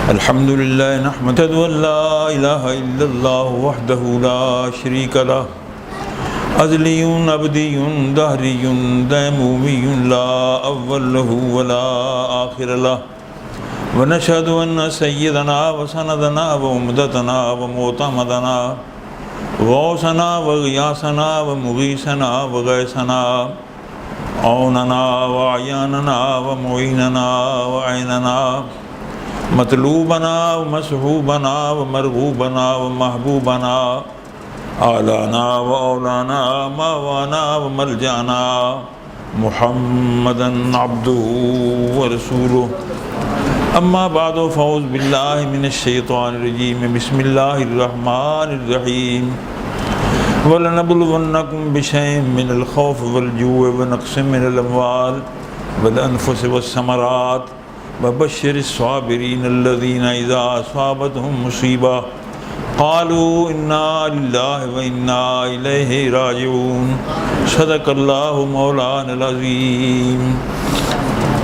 الحمد للہ نحمده لا الہ الا اللہ وحدہ لا شریک لہ ازلی ابدی دہری دیمومی لا اول له ولا آخر لہ ونشہد ان سیدنا وسندنا وعمدتنا ومعتمدنا غوثنا وغیاثنا ومغیثنا وغیثنا عوننا وعیاننا ومعیننا وعیننا مطلوبنا ومصحوبنا ومرغوبنا ومحبوبنا آلانا واولانا ماوانا وملجانا محمدا عبده ورسوله اما بعد فاعوذ باللہ من الشیطان الرجیم بسم اللہ الرحمن الرحیم وَلَنَبْلُوَنَّكُمْ بِشَيْءٍ مِّنَ الْخَوْفِ وَالْجُوعِ وَنَقْصٍ مِّنَ الْأَمْوَالِ وَالْأَنفُسِ وَالثَّمَرَاتِ وَبَشِّرِ الصَّابِرِينَ الَّذِينَ إِذَا أَصَابَتْهُم مُّصِيبَةٌ قَالُوا إِنَّا لِلَّهِ وَإِنَّا إِلَيْهِ رَاجِعُونَ صدق اللہ مولانا العظیم۔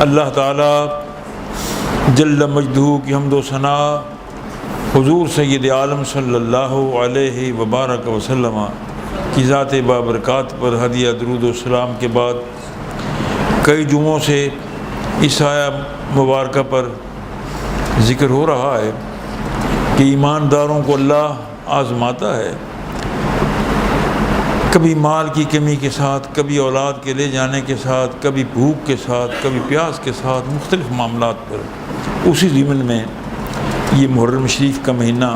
اللہ تعالیٰ جل مجدہ کی حمد و ثنا حضور سید عالم صلی اللہ علیہ وبارک وسلم کی ذات بابرکات پر ہدیہ درود و سلام کے بعد کئی جمعوں سے اس آیہ مبارکہ پر ذکر ہو رہا ہے کہ ایمانداروں کو اللہ آزماتا ہے، کبھی مال کی کمی کے ساتھ، کبھی اولاد کے لے جانے کے ساتھ، کبھی بھوک کے ساتھ، کبھی پیاس کے ساتھ، مختلف معاملات پر۔ اسی ضمن میں یہ محرم شریف کا مہینہ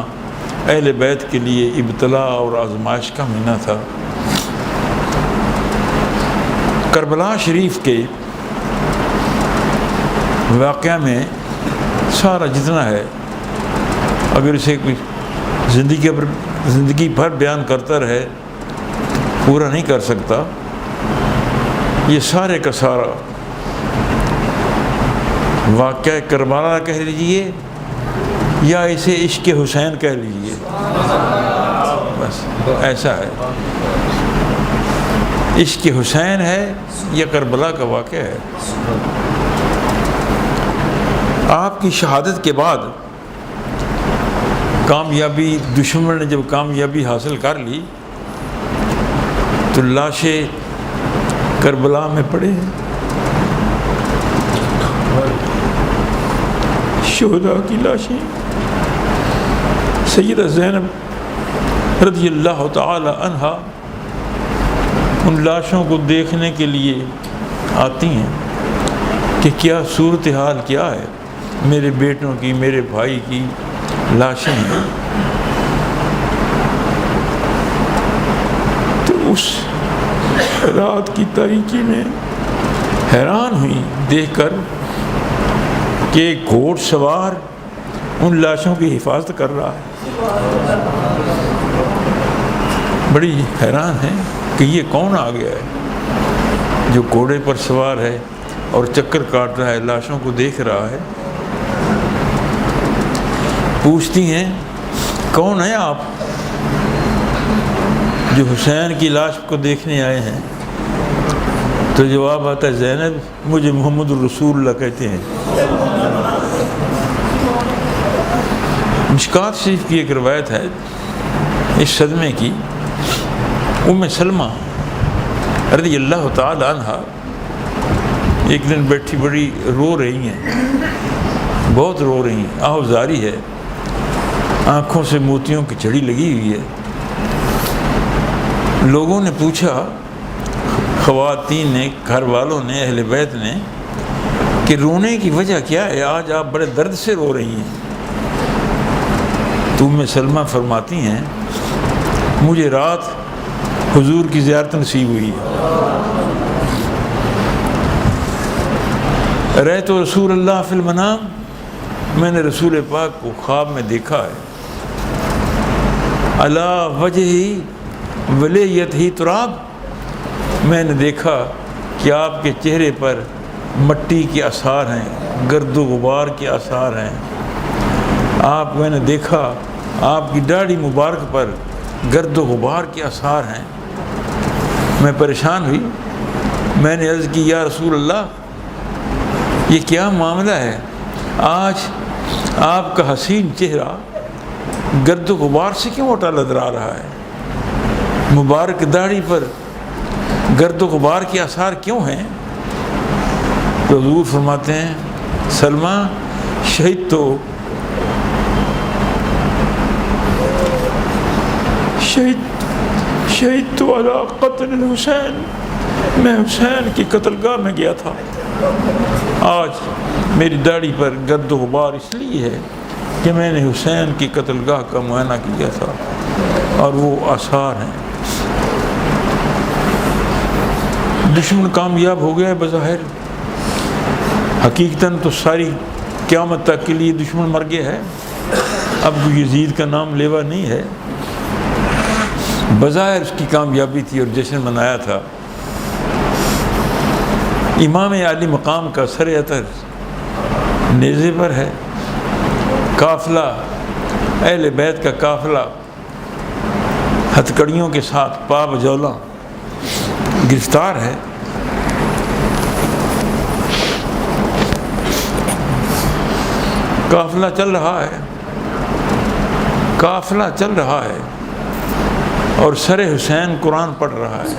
اہل بیت کے لیے ابتلاء اور آزمائش کا مہینہ تھا۔ کربلا شریف کے واقعہ میں سارا جتنا ہے، اگر اسے کوئی زندگی بھر بیان کرتا رہے پورا نہیں کر سکتا۔ یہ سارے کا سارا واقعہ کربلا کہہ لیجیے یا اسے عشق حسین کہہ لیجیے، بس ایسا ہے۔ عشق حسین ہے یا کربلا کا واقعہ ہے۔ آپ کی شہادت کے بعد کامیابی، دشمن نے جب کامیابی حاصل کر لی تو لاشیں کربلا میں پڑے ہیں، شہداء کی لاشیں۔ سیدہ زینب رضی اللہ تعالی عنہا ان لاشوں کو دیکھنے کے لیے آتی ہیں کہ کیا صورتحال کیا ہے، میرے بیٹوں کی، میرے بھائی کی لاشیں ہیں۔ تو اس رات کی تاریکی میں حیران ہوئی دیکھ کر کہ ایک گھوڑ سوار ان لاشوں کی حفاظت کر رہا ہے۔ بڑی حیران ہے کہ یہ کون آ گیا ہے جو گھوڑے پر سوار ہے اور چکر کاٹ رہا ہے، لاشوں کو دیکھ رہا ہے۔ پوچھتی ہیں کون ہیں آپ جو حسین کی لاش کو دیکھنے آئے ہیں؟ تو جواب آتا ہے زینب مجھے محمد الرسول اللہ کہتے ہیں۔ مشکات شریف کی ایک روایت ہے اس صدمے کی، ام سلمہ رضی اللہ تعالی عنہا ایک دن بیٹھی بڑی رو رہی ہیں، بہت رو رہی ہیں، آہوزاری ہے، آنکھوں سے موتیوں کی چھڑی لگی ہوئی ہے۔ لوگوں نے پوچھا، خواتین نے، گھر والوں نے، اہل بیت نے، کہ رونے کی وجہ کیا ہے، آج آپ بڑے درد سے رو رہی ہیں؟ تو ام سلمہ فرماتی ہیں مجھے رات حضور کی زیارت نصیب ہوئی ہے، رأیت رسول اللہ فی المنام، میں نے رسول پاک کو خواب میں دیکھا ہے، علی وجہی ولیت ہی تراب، میں نے دیکھا کہ آپ کے چہرے پر مٹی کے آثار ہیں، گرد و غبار کے آثار ہیں، میں نے دیکھا آپ کی داڑھی مبارک پر گرد و غبار کے آثار ہیں۔ میں پریشان ہوئی، میں نے عرض کی یا رسول اللہ یہ کیا معاملہ ہے، آج آپ کا حسین چہرہ گرد و غبار سے کیوں اٹھا لدرا رہا ہے؟ مبارک داڑھی پر گرد و غبار کے آثار کیوں ہیں؟ تو حضور فرماتے ہیں سلمہ شہید تو علی قتل الحسین، میں حسین کی قتل گاہ میں گیا تھا۔ آج میری داڑھی پر گرد و غبار اس لیے ہے کہ میں نے حسین کی قتل گاہ کا معائنہ کیا تھا، اور وہ آثار ہیں۔ دشمن کامیاب ہو گیا ہے بظاہر، حقیقتاً تو ساری قیامت تک کے لیے دشمن مر گیا ہے، اب یزید کا نام لیوا نہیں ہے۔ بظاہر اس کی کامیابی تھی اور جشن منایا تھا۔ امام عالی مقام کا سر عطر نیزے پر ہے، قافلہ اہل بیت کا قافلہ ہتھ کڑیوں کے ساتھ پا بجولا گرفتار ہے۔ قافلہ چل رہا ہے، قافلہ چل رہا ہے، اور سر حسین قرآن پڑھ رہا ہے۔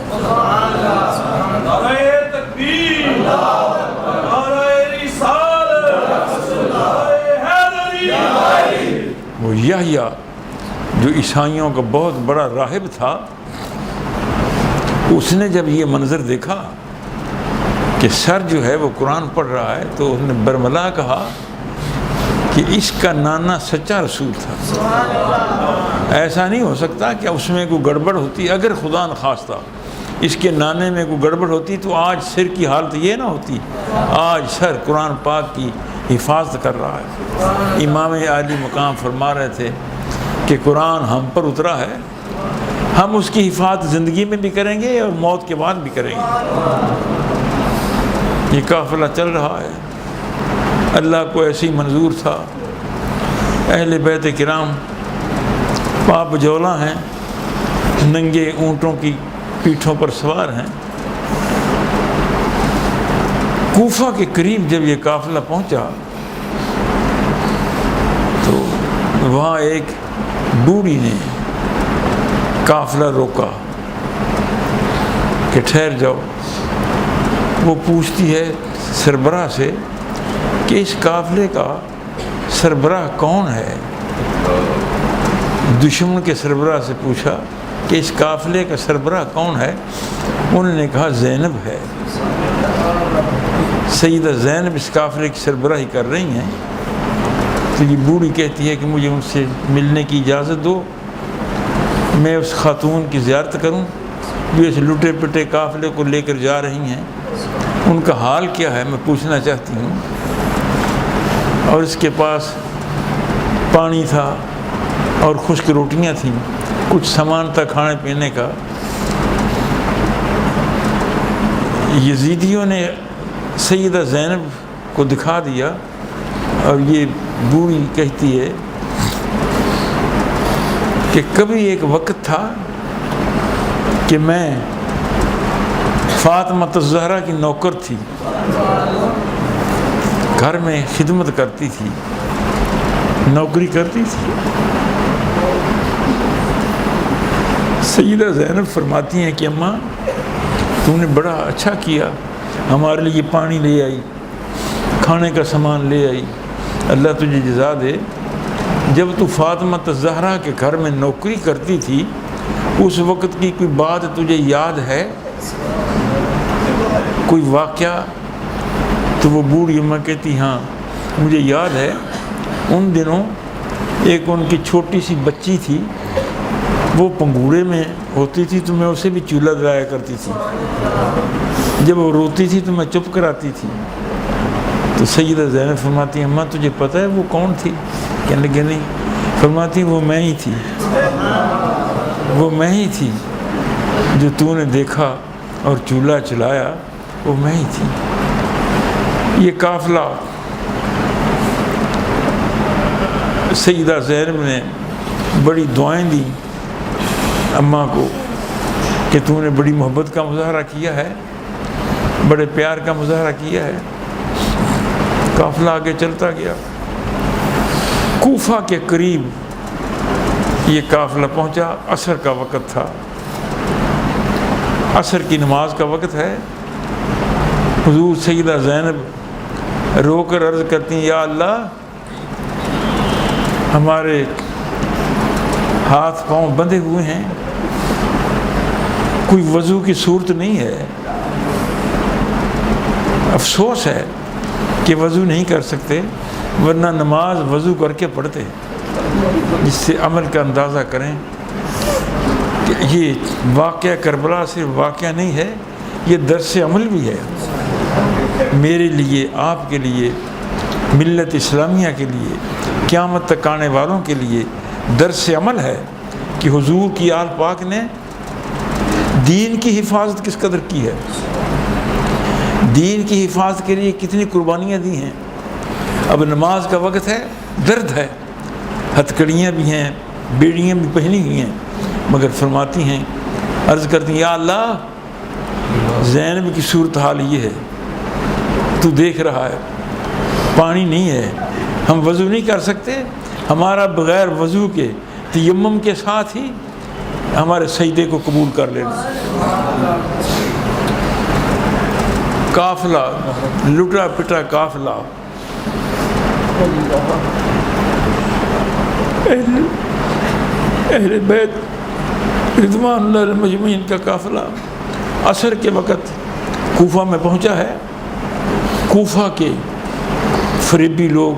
وہ یحییٰ جو عیسائیوں کا بہت بڑا راہب تھا، اس نے جب یہ منظر دیکھا کہ سر جو ہے وہ قرآن پڑھ رہا ہے، تو اس نے برملا کہا کہ اس کا نانا سچا رسول تھا۔ ایسا نہیں ہو سکتا کہ اس میں کوئی گڑبڑ ہوتی، اگر خدا نخواستہ اس کے نانے میں کوئی گڑبڑ ہوتی تو آج سر کی حالت یہ نہ ہوتی۔ آج سر قرآن پاک کی حفاظت کر رہا ہے۔ امام عالی مقام فرما رہے تھے کہ قرآن ہم پر اترا ہے، ہم اس کی حفاظت زندگی میں بھی کریں گے اور موت کے بعد بھی کریں گے۔ یہ قافلہ چل رہا ہے، اللہ کو ایسی منظور تھا۔ اہل بیت کرام پاپ جولا ہیں، ننگے اونٹوں کی پیٹھوں پر سوار ہیں۔ کوفہ کے قریب جب یہ قافلہ پہنچا تو وہاں ایک بوڑھی نے قافلہ روکا کہ ٹھہر جاؤ۔ وہ پوچھتی ہے سربراہ سے کہ اس قافلے کا سربراہ کون ہے؟ دشمن کے سربراہ سے پوچھا کہ اس قافلے کا سربراہ کون ہے؟ انہوں نے کہا زینب ہے۔ سیدہ زینب اس قافلے کی سربراہی کر رہی ہیں۔ تو یہ بوڑھی کہتی ہے کہ مجھے ان سے ملنے کی اجازت دو، میں اس خاتون کی زیارت کروں جو اس لٹے پٹے قافلے کو لے کر جا رہی ہیں۔ ان کا حال کیا ہے میں پوچھنا چاہتی ہوں۔ اور اس کے پاس پانی تھا اور خشک روٹیاں تھیں، کچھ سامان تھا کھانے پینے کا۔ یزیدیوں نے سیدہ زینب کو دکھا دیا، اور یہ بوڑھی کہتی ہے کہ کبھی ایک وقت تھا کہ میں فاطمہ الزہرا کی نوکر تھی، گھر میں خدمت کرتی تھی، نوکری کرتی تھی۔ سیدہ زینب فرماتی ہیں کہ اماں تم نے بڑا اچھا کیا، ہمارے لیے پانی لے آئی، کھانے کا سامان لے آئی، اللہ تجھے جزا دے۔ جب تو فاطمہ الزہرا کے گھر میں نوکری کرتی تھی اس وقت کی کوئی بات تجھے یاد ہے، کوئی واقعہ؟ تو وہ بوڑھی اماں کہتی ہاں مجھے یاد ہے، ان دنوں ایک ان کی چھوٹی سی بچی تھی، وہ پنگوڑے میں ہوتی تھی تو میں اسے بھی چولہا دلایا کرتی تھی، جب وہ روتی تھی تو میں چپ کراتی تھی۔ تو سیدہ زینب فرماتی ہیں اماں تجھے پتہ ہے وہ کون تھی؟ کہنے لگے نہیں۔ فرماتی وہ میں ہی تھی، وہ میں ہی تھی جو تو نے دیکھا اور چولہا چلایا، وہ میں ہی تھی۔ یہ قافلہ سیدہ زینب نے بڑی دعائیں دی اماں کو کہ تو نے بڑی محبت کا مظاہرہ کیا ہے، بڑے پیار کا مظاہرہ کیا ہے۔ قافلہ آگے چلتا گیا، کوفہ کے قریب یہ قافلہ پہنچا، عصر کا وقت تھا، عصر کی نماز کا وقت ہے۔ حضور سیدہ زینب رو کر عرض کرتی ہیں، یا اللہ ہمارے ہاتھ پاؤں بندھے ہوئے ہیں، کوئی وضو کی صورت نہیں ہے، افسوس ہے کہ وضو نہیں کر سکتے، ورنہ نماز وضو کر کے پڑھتے، جس سے عمل کا اندازہ کریں کہ یہ واقعہ کربلا صرف واقعہ نہیں ہے، یہ درس عمل بھی ہے میرے لیے، آپ کے لیے، ملت اسلامیہ کے لیے، قیامت تک آنے والوں کے لیے درس عمل ہے کہ حضور کی آل پاک نے دین کی حفاظت کس قدر کی ہے، دین کی حفاظت کے لیے کتنی قربانیاں دی ہیں۔ اب نماز کا وقت ہے، درد ہے، ہتھ کڑیاں بھی ہیں، بیڑیاں بھی پہنی ہوئی ہیں، مگر فرماتی ہیں، عرض کرتی ہیں، یا اللہ زینب کی صورتحال یہ ہے، تو دیکھ رہا ہے، پانی نہیں ہے، ہم وضو نہیں کر سکتے، ہمارا بغیر وضو کے تیمم کے ساتھ ہی ہمارے سجدے کو قبول کر لینا۔ قافلہ، لٹا پٹا قافلہ، اہل بیت رضوان اللہ علیہم اجمعین کا قافلہ عصر کے وقت کوفہ میں پہنچا ہے۔ کوفہ کے فریبی لوگ،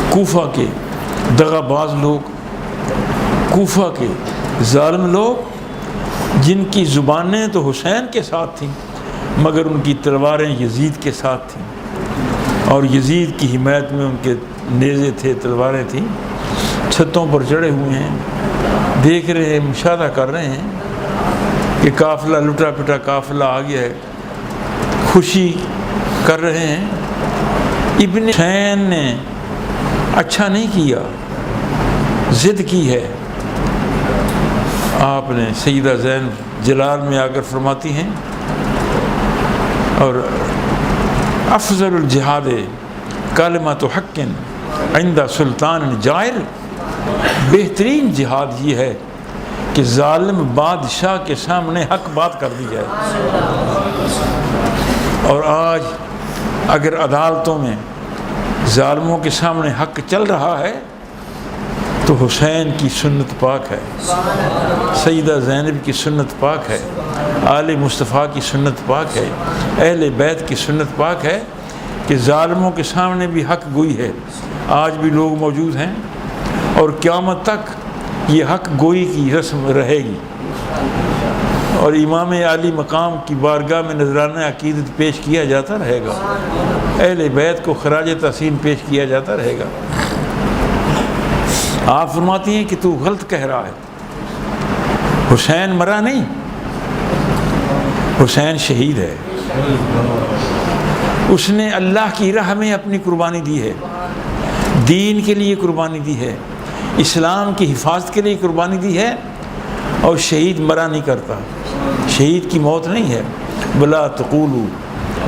کوفہ کے دغا باز لوگ، کوفہ کے ظالم لوگ، جن کی زبانیں تو حسین کے ساتھ تھیں مگر ان کی تلواریں یزید کے ساتھ تھیں، اور یزید کی حمایت میں ان کے نیزے تھے، تلواریں تھیں، چھتوں پر چڑھے ہوئے ہیں، دیکھ رہے ہیں، مشاہدہ کر رہے ہیں کہ قافلہ لٹا پٹا قافلہ آ گیا ہے، خوشی کر رہے ہیں۔ ابن حسین نے اچھا نہیں کیا، ضد کی ہے۔ آپ نے سیدہ زینب جلال میں آ کر فرماتی ہیں، اور افضل الجہاد کلمۃ حق عند سلطان جائر، بہترین جہاد یہ ہے کہ ظالم بادشاہ کے سامنے حق بات کر دی جائے۔ اور آج اگر عدالتوں میں ظالموں کے سامنے حق چل رہا ہے تو حسین کی سنت پاک ہے، سیدہ زینب کی سنت پاک ہے، آل مصطفیٰ کی سنت پاک ہے، اہل بیت کی سنت پاک ہے کہ ظالموں کے سامنے بھی حق گوئی ہے۔ آج بھی لوگ موجود ہیں اور قیامت تک یہ حق گوئی کی رسم رہے گی، اور امام عالی مقام کی بارگاہ میں نذرانہ عقیدت پیش کیا جاتا رہے گا، اہل بیت کو خراج تحسین پیش کیا جاتا رہے گا۔ آپ فرماتی ہیں کہ تو غلط کہہ رہا ہے، حسین مرا نہیں، حسین شہید ہے، اس نے اللہ کی راہ میں اپنی قربانی دی ہے، دین کے لیے قربانی دی ہے، اسلام کی حفاظت کے لیے قربانی دی ہے، اور شہید مرا نہیں کرتا، شہید کی موت نہیں ہے۔ وَلَا تَقُولُوا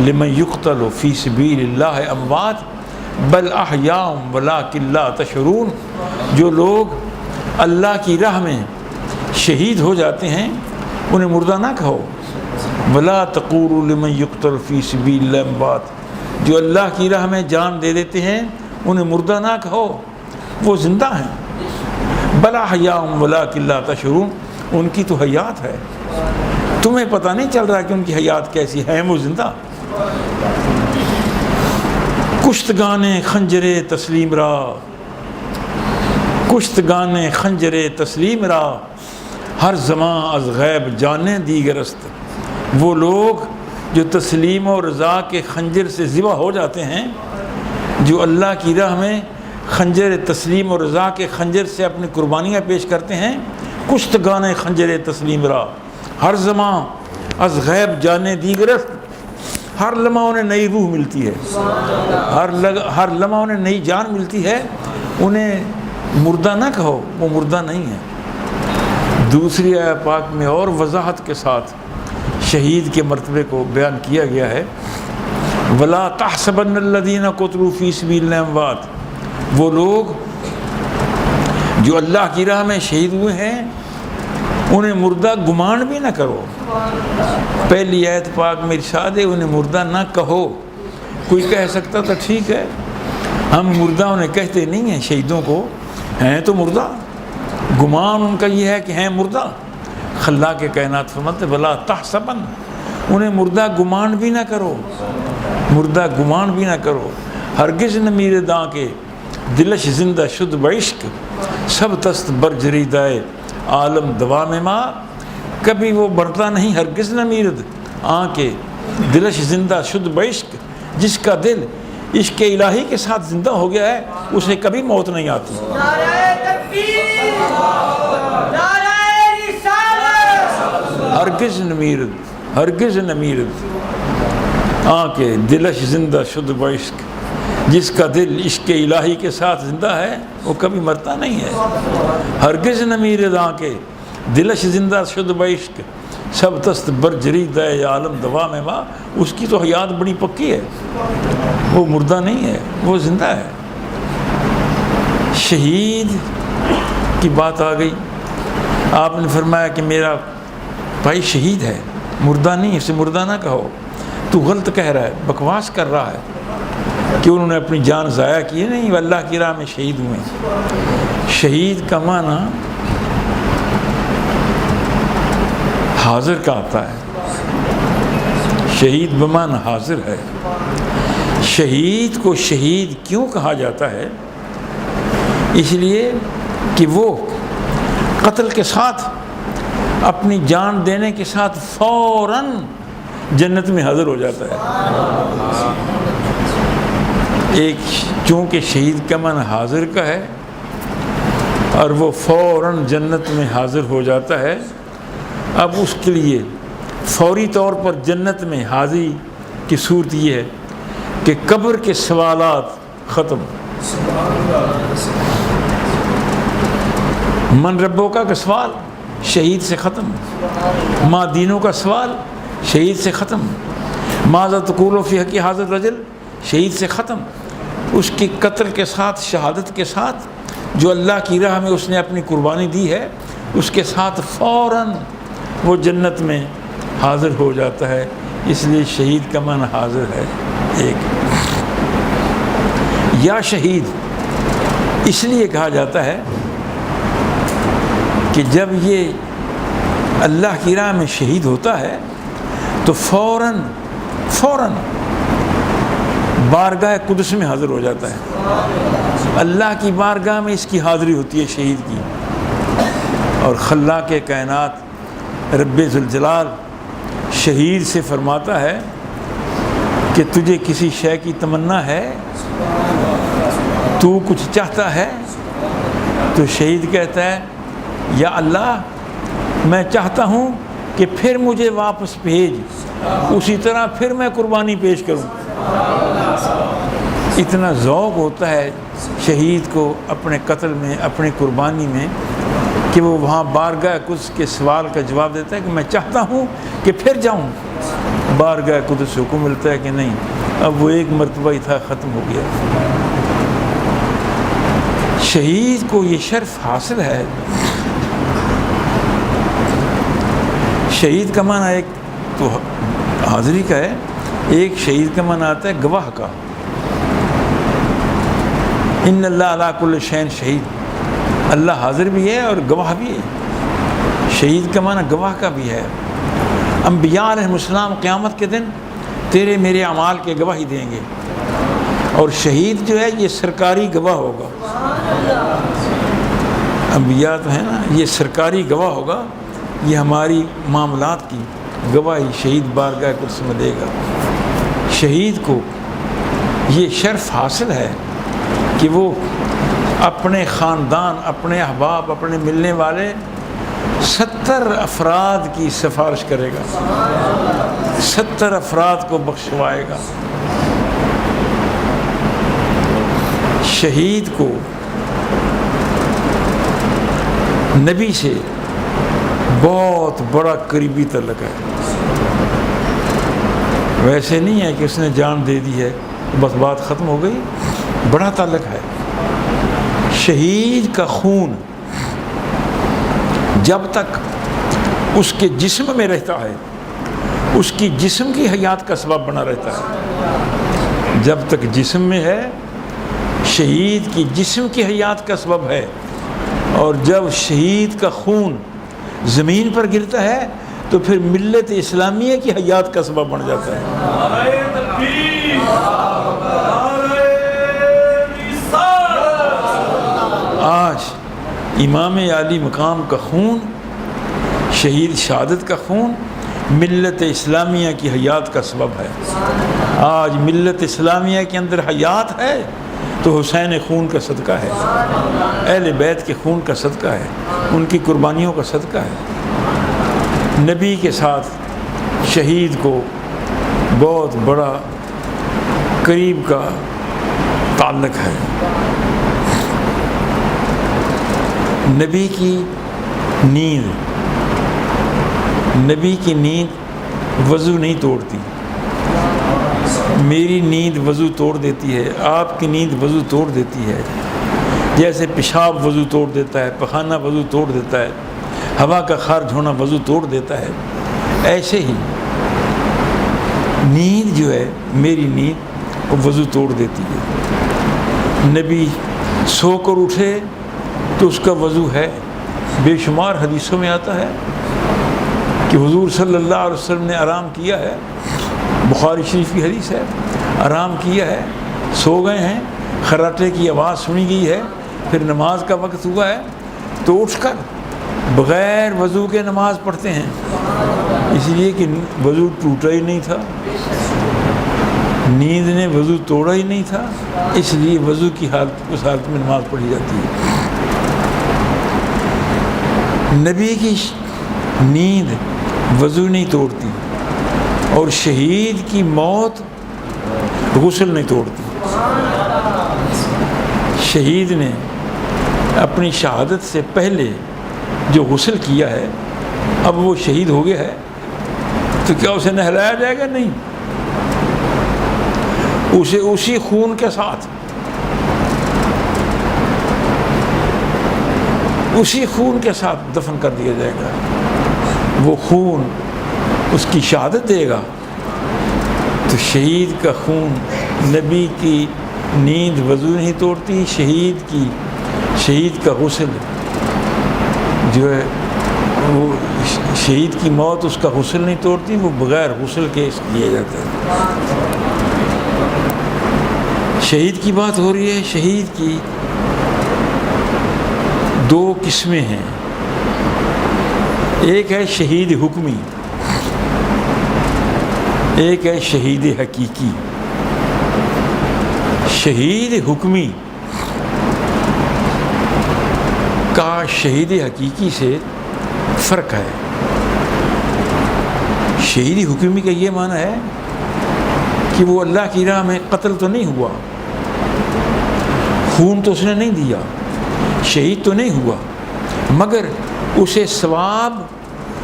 لِمَنْ يُقْتَلُ فِي سَبِيلِ اللَّهِ أَمْوَاتٌ بَلْ أَحْيَاءٌ وَلَٰكِن لَا تَشْعُرُونَ، جو لوگ اللہ کی راہ میں شہید ہو جاتے ہیں انہیں مردہ نہ کہو۔ وَلَا تَقُولُوا لِمَنْ يُقْتَلُ فِي سَبِيلِ اللَّهِ أَمْوَاتٌ، جو اللہ کی راہ میں جان دے دیتے ہیں انہیں مردہ نہ کہو، وہ زندہ ہیں۔ بَلْ أَحْيَاءٌ وَلَٰكِن لَا تَشْعُرُونَ، ان کی تو حیات ہے، تمہیں پتہ نہیں چل رہا کہ ان کی حیات کیسی ہے، وہ زندہ۔ کشتگان خنجر تسلیم را، کشتگان خنجر تسلیم را، ہر زمان از غیب جانے دیگرست، وہ لوگ جو تسلیم و رضا کے خنجر سے ذبح ہو جاتے ہیں، جو اللہ کی راہ میں خنجر تسلیم و رضا کے خنجر سے اپنی قربانیاں پیش کرتے ہیں، کشتگان خنجر تسلیم را، ہر زمان از غیب جانے دیگرست، ہر لمحہ انہیں نئی روح ملتی ہے، ہر لمحہ انہیں نئی جان ملتی ہے، انہیں مردہ نہ کہو، وہ مردہ نہیں ہے۔ دوسری آیت پاک میں اور وضاحت کے ساتھ شہید کے مرتبے کو بیان کیا گیا ہے، وَلَا تَحْسَبَنَّ الَّذِينَ قُتِلُوا فِي سَبِيلِ اللَّهِ أَمْوَاتٌ، وہ لوگ جو اللہ کی راہ میں شہید ہوئے ہیں انہیں مردہ گمان بھی نہ کرو. پہلی آیت پاک میں ارشاد ہے انہیں مردہ نہ کہو. کوئی کہہ سکتا تو ٹھیک ہے، ہم مردہ انہیں کہتے نہیں ہیں، شہیدوں کو ہیں تو مردہ، گمان ان کا یہ ہے کہ ہیں مردہ. خلاق کے کائنات فرماتے بلا تحسبن، انہیں مردہ گمان بھی نہ کرو، مردہ گمان بھی نہ کرو. ہرگز نہ میرے داں کے دلش زندہ شد بعشق، سب تست برجری دائے عالم دوا میں ماں. کبھی وہ مرتا نہیں ہرگز نہ میرد آنکھ دلش زندہ شد بعشق، جس کا دل عشق الہی کے ساتھ زندہ ہو گیا ہے اسے کبھی موت نہیں آتی. ہرگز نہ میرد، ہرگز نہ میرد آنکھ دلش زندہ شد بعشق، جس کا دل عشق الہی کے ساتھ زندہ ہے وہ کبھی مرتا نہیں ہے. ہرگز نہ میرد آنکھ دلش زندہ شد بعشق، سب تست برجری دے عالم دوا میں ماں. اس کی تو حیات بڑی پکی ہے، وہ مردہ نہیں ہے، وہ زندہ ہے. شہید کی بات آ گئی، آپ نے فرمایا کہ میرا بھائی شہید ہے، مردہ نہیں، اسے مردہ نہ کہو. تو غلط کہہ رہا ہے، بکواس کر رہا ہے کہ انہوں نے اپنی جان ضائع کی ہے. نہیں، وہ اللہ کی راہ میں شہید ہوئے. شہید کا معنی حاضر کا آتا ہے، شہید بمعنی حاضر ہے. شہید کو شہید کیوں کہا جاتا ہے؟ اس لیے کہ وہ قتل کے ساتھ، اپنی جان دینے کے ساتھ فوراً جنت میں حاضر ہو جاتا ہے. ایک چونکہ شہید کا معنی حاضر کا ہے اور وہ فوراً جنت میں حاضر ہو جاتا ہے. اب اس کے لیے فوری طور پر جنت میں حاضری کی صورت یہ ہے کہ قبر کے سوالات ختم. من ربوں کا سوال شہید سے ختم، ما دینوں کا سوال شہید سے ختم، ماذا تقول فی حق حاضر رجل شہید سے ختم. اس کی قتل کے ساتھ، شہادت کے ساتھ، جو اللہ کی راہ میں اس نے اپنی قربانی دی ہے اس کے ساتھ فوراً وہ جنت میں حاضر ہو جاتا ہے. اس لیے شہید کا معنی حاضر ہے. ایک یا شہید اس لیے کہا جاتا ہے کہ جب یہ اللہ کی راہ میں شہید ہوتا ہے تو فوراً بارگاہ قدس میں حاضر ہو جاتا ہے. اللہ کی بارگاہ میں اس کی حاضری ہوتی ہے شہید کی. اور خلاق کائنات رب ذوالجلال شہید سے فرماتا ہے کہ تجھے کسی شے کی تمنا ہے، تو کچھ چاہتا ہے؟ تو شہید کہتا ہے یا اللہ میں چاہتا ہوں کہ پھر مجھے واپس بھیج، اسی طرح پھر میں قربانی پیش کروں. اتنا ذوق ہوتا ہے شہید کو اپنے قتل میں، اپنی قربانی میں، کہ وہ وہاں بارگاہ قدس کے سوال کا جواب دیتا ہے کہ میں چاہتا ہوں کہ پھر جاؤں. بارگاہ قدس سے حکم ملتا ہے کہ نہیں، اب وہ ایک مرتبہ ہی تھا، ختم ہو گیا. شہید کو یہ شرف حاصل ہے. شہید کا معنی ایک تو حاضری کا ہے، ایک شہید کا معنی آتا ہے گواہ کا. ان اللہ علی کل شیء شہید، اللہ حاضر بھی ہے اور گواہ بھی ہے. شہید کا معنی گواہ کا بھی ہے. انبیاء علیہ السلام قیامت کے دن تیرے میرے اعمال کے گواہی دیں گے، اور شہید جو ہے یہ سرکاری گواہ ہوگا. انبیاء تو ہے نا، یہ سرکاری گواہ ہوگا، یہ ہماری معاملات کی گواہی شہید بارگاہ قدس میں دے گا. شہید کو یہ شرف حاصل ہے کہ وہ اپنے خاندان، اپنے احباب، اپنے ملنے والے 70 افراد کی سفارش کرے گا، 70 افراد کو بخشوائے گا. شہید کو نبی سے بہت بڑا قریبی تعلق ہے. ویسے نہیں ہے کہ اس نے جان دے دی ہے بس بات ختم ہو گئی، بڑا تعلق ہے. شہید کا خون جب تک اس کے جسم میں رہتا ہے اس کی جسم کی حیات کا سبب بنا رہتا ہے. جب تک جسم میں ہے شہید کی جسم کی حیات کا سبب ہے، اور جب شہید کا خون زمین پر گرتا ہے تو پھر ملت اسلامیہ کی حیات کا سبب بن جاتا ہے. آج امام عالی مقام کا خون، شہید شہادت کا خون ملت اسلامیہ کی حیات کا سبب ہے. آج ملت اسلامیہ کے اندر حیات ہے تو حسین خون کا صدقہ ہے، اہل بیت کے خون کا صدقہ ہے، ان کی قربانیوں کا صدقہ ہے. نبی کے ساتھ شہید کو بہت بڑا قریب کا تعلق ہے. نبی کی نیند وضو نہیں توڑتی. میری نیند وضو توڑ دیتی ہے، آپ کی نیند وضو توڑ دیتی ہے. جیسے پیشاب وضو توڑ دیتا ہے، پخانہ وضو توڑ دیتا ہے، ہوا کا خارج ہونا وضو توڑ دیتا ہے، ایسے ہی نیند جو ہے میری نیند وہ وضو توڑ دیتی ہے. نبی سو کر اٹھے تو اس کا وضو ہے. بے شمار حدیثوں میں آتا ہے کہ حضور صلی اللہ علیہ وسلم نے آرام کیا ہے. بخاری شریف کی حدیث ہے، آرام کیا ہے، سو گئے ہیں، خراٹے کی آواز سنی گئی ہے، پھر نماز کا وقت ہوا ہے تو اٹھ کر بغیر وضو کے نماز پڑھتے ہیں، اس لیے کہ وضو ٹوٹا ہی نہیں تھا، نیند نے وضو توڑا ہی نہیں تھا، اس لیے وضو کی حالت اس حالت میں نماز پڑھی جاتی ہے. نبی کی نیند وضو نہیں توڑتی اور شہید کی موت غسل نہیں توڑتی. شہید نے اپنی شہادت سے پہلے جو غسل کیا ہے، اب وہ شہید ہو گیا ہے تو کیا اسے نہلایا جائے گا؟ نہیں، اسے اسی خون کے ساتھ دفن کر دیا جائے گا. وہ خون اس کی شہادت دے گا. تو شہید کا خون، نبی کی نیند وضو نہیں توڑتی، شہید کا غسل جو ہے وہ شہید کی موت اس کا غسل نہیں توڑتی، وہ بغیر غسل کے کیا جاتا ہے. شہید کی بات ہو رہی ہے. شہید کی دو قسمیں ہیں. ایک ہے شہید حکمی، ایک ہے شہید حقیقی. شہید حکمی کا شہید حقیقی سے فرق ہے. شہید حکمی کا یہ معنی ہے کہ وہ اللہ کی راہ میں قتل تو نہیں ہوا، خون تو اس نے نہیں دیا، شہید تو نہیں ہوا، مگر اسے ثواب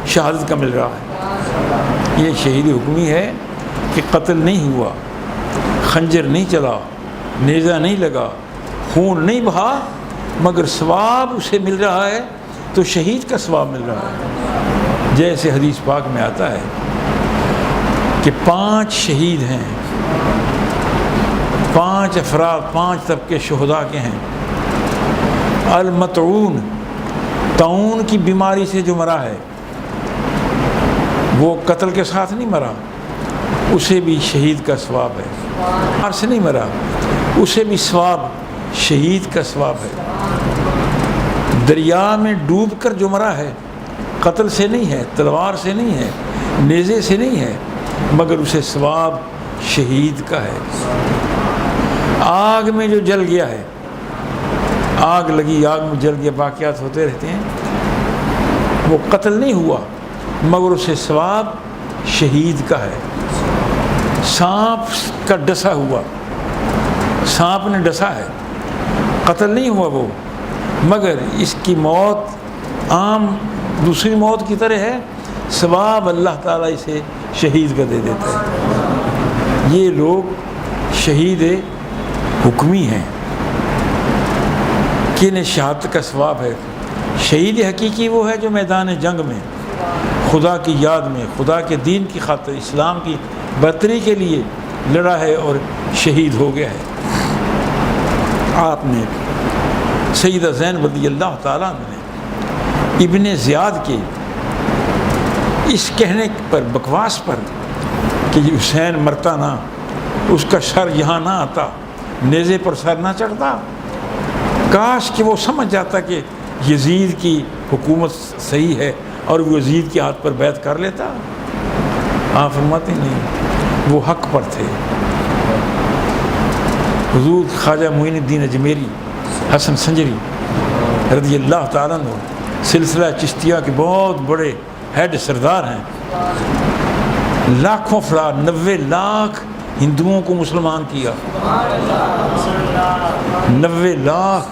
شہادت کا مل رہا ہے. یہ شہید حکمی ہے کہ قتل نہیں ہوا، خنجر نہیں چلا، نیزہ نہیں لگا، خون نہیں بہا، مگر ثواب اسے مل رہا ہے تو شہید کا ثواب مل رہا ہے. جیسے حدیث پاک میں آتا ہے کہ 5 شہید ہیں، 5 افراد 5 طبقے شہداء کے ہیں. المطعون، طاعون کی بیماری سے جو مرا ہے وہ قتل کے ساتھ نہیں مرا، اسے بھی شہید کا ثواب ہے. بیمار سے نہیں مرا، اسے بھی ثواب شہید کا ثواب ہے. دریا میں ڈوب کر جو مرا ہے قتل سے نہیں ہے، تلوار سے نہیں ہے، نیزے سے نہیں ہے، مگر اسے ثواب شہید کا ہے. آگ میں جو جل گیا ہے، آگ لگی، آگ میں جل گیا، واقعات ہوتے رہتے ہیں، وہ قتل نہیں ہوا مگر اسے ثواب شہید کا ہے. سانپ کا ڈسا ہوا، سانپ نے ڈسا ہے، قتل نہیں ہوا وہ، مگر اس کی موت عام دوسری موت کی طرح ہے، ثواب اللہ تعالیٰ اسے شہید کا دے دیتا ہے. یہ لوگ شہید حکمی ہیں کہ انہیں شہادت کا ثواب ہے. شہید حقیقی وہ ہے جو میدان جنگ میں خدا کی یاد میں خدا کے دین کی خاطر اسلام کی برتری کے لیے لڑا ہے اور شہید ہو گیا ہے۔ آپ نے سیدہ زینب رضی اللہ تعالیٰ عنہ نے ابن زیاد کے اس کہنے پر بکواس پر کہ حسین مرتا نہ، اس کا سر یہاں نہ آتا، نیزے پر سر نہ چڑھتا، کاش کہ وہ سمجھ جاتا کہ یزید کی حکومت صحیح ہے اور وہ یزید کے ہاتھ پر بیعت کر لیتا۔ آپ فرماتے نہیں، وہ حق پر تھے۔ حضور خواجہ معین الدین اجمیری حسن سنجری رضی اللہ تعالیٰ عنہ سلسلہ چشتیہ کے بہت بڑے ہیڈ سردار ہیں، لاکھوں افراد 90 لاکھ ہندوؤں کو مسلمان کیا، 90 لاکھ،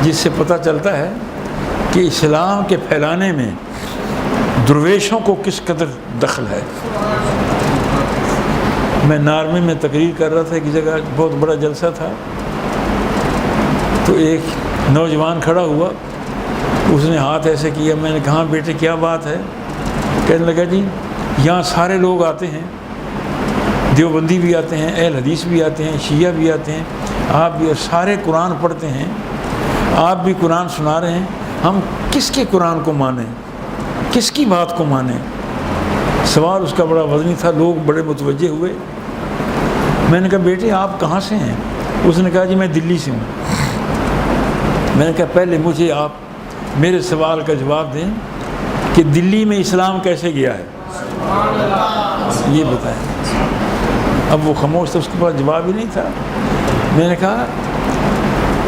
جس سے پتہ چلتا ہے کہ اسلام کے پھیلانے میں درویشوں کو کس قدر دخل ہے۔ میں نارمی میں تقریر کر رہا تھا، ایک جگہ بہت بڑا جلسہ تھا، تو ایک نوجوان کھڑا ہوا، اس نے ہاتھ ایسے کیا، میں نے کہا بیٹے کیا بات ہے؟ کہنے لگا جی یہاں سارے لوگ آتے ہیں، دیوبندی بھی آتے ہیں، اہل حدیث بھی آتے ہیں، شیعہ بھی آتے ہیں، آپ بھی، سارے قرآن پڑھتے ہیں، آپ بھی قرآن سنا رہے ہیں، ہم کس کے قرآن کو مانیں، کس کی بات کو مانیں؟ سوال اس کا بڑا وزنی تھا، لوگ بڑے متوجہ ہوئے۔ میں نے کہا بیٹے آپ کہاں سے ہیں؟ اس نے کہا جی میں دلی سے ہوں۔ میں نے کہا پہلے مجھے آپ میرے سوال کا جواب دیں کہ دلی میں اسلام کیسے گیا ہے، یہ بتائیں۔ اب وہ خاموش تھا، اس کے پاس جواب ہی نہیں تھا۔ میں نے کہا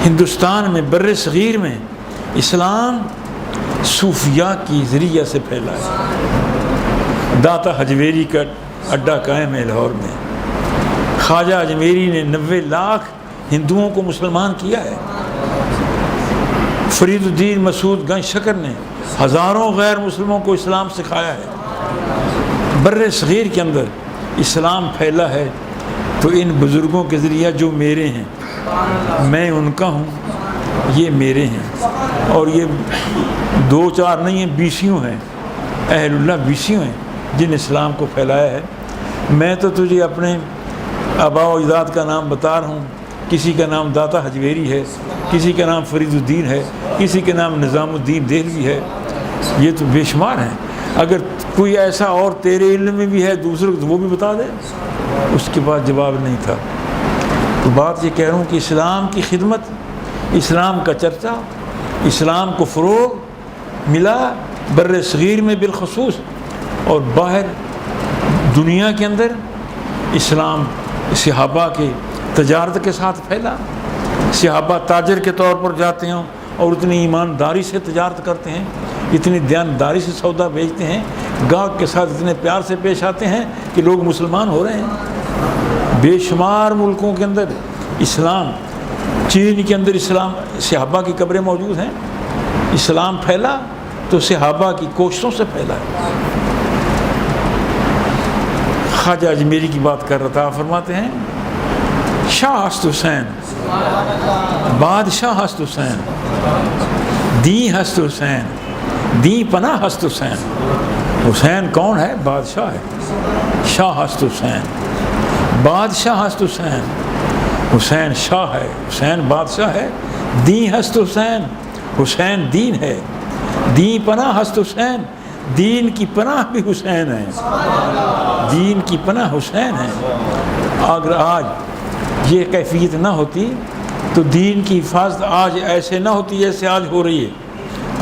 ہندوستان میں بر صغیر میں اسلام صوفیاء کی ذریعہ سے پھیلا ہے۔ داتا حجویری کا اڈا قائم ہے لاہور میں، خواجہ اجمیری نے 90 لاکھ ہندوؤں کو مسلمان کیا ہے، فرید الدین مسعود گنج شکر نے ہزاروں غیر مسلموں کو اسلام سکھایا ہے۔ بر صغیر کے اندر اسلام پھیلا ہے تو ان بزرگوں کے ذریعہ جو میرے ہیں، میں ان کا ہوں، یہ میرے ہیں، اور یہ 2 4 نہیں ہیں، 20 ہیں، اہل اللہ 20 ہیں جن اسلام کو پھیلایا ہے۔ میں تو تجھے اپنے آباء و اجداد کا نام بتا رہا ہوں، کسی کا نام داتا حجویری ہے، کسی کا نام فرید الدین ہے، کسی کا نام نظام الدین دہلوی ہے، یہ تو بے شمار ہیں۔ اگر کوئی ایسا اور تیرے علم میں بھی ہے دوسروں کو وہ بھی بتا دے۔ اس کے بعد جواب نہیں تھا۔ تو بات یہ کہہ رہا ہوں کہ اسلام کی خدمت، اسلام کا چرچا، اسلام کو فروغ ملا بر صغیر میں بالخصوص، اور باہر دنیا کے اندر اسلام صحابہ کے تجارت کے ساتھ پھیلا۔ صحابہ تاجر کے طور پر جاتے ہیں اور اتنی ایمانداری سے تجارت کرتے ہیں، اتنی دیانتداری سے سودا بیچتے ہیں، گاہک کے ساتھ اتنے پیار سے پیش آتے ہیں کہ لوگ مسلمان ہو رہے ہیں۔ بے شمار ملکوں کے اندر اسلام، چین کے اندر اسلام، صحابہ کی قبریں موجود ہیں۔ اسلام پھیلا تو صحابہ کی کوششوں سے پھیلا ہے۔ خواجہ اجمیری کی بات کر رہا تھا، فرماتے ہیں شاہ ہست حسین، بادشاہ ہست حسین، دی ہست حسین، دی پناہ ہست حسین۔ حسین کون ہے؟ بادشاہ ہے، شاہ ہست حسین، بادشاہ ہست حسین۔ حسین شاہ ہے، حسین بادشاہ ہے، دی ہست حسین، حسین دین ہے، دی پناہ ہست حسین، دین کی پناہ بھی حسین ہے، دین کی پناہ حسین ہے۔ اگر آج یہ کیفیت نہ ہوتی تو دین کی حفاظت آج ایسے نہ ہوتی جیسے آج ہو رہی ہے۔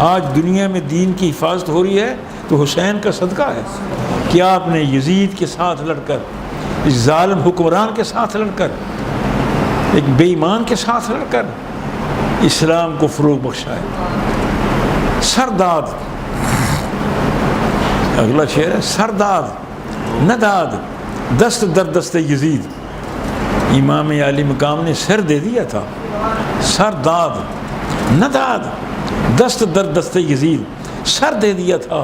آج دنیا میں دین کی حفاظت ہو رہی ہے تو حسین کا صدقہ ہے کہ آپ نے یزید کے ساتھ لڑ کر، اس ظالم حکمران کے ساتھ لڑ کر، ایک بے ایمان کے ساتھ لڑ کر اسلام کو فروغ بخشا ہے۔ سرداد، اگلا شعر ہے، سرداد نداد دست در دست یزید، امام علی مقام نے سر دے دیا تھا۔ سرداد نداد دست در دست یزید، سر دے دیا تھا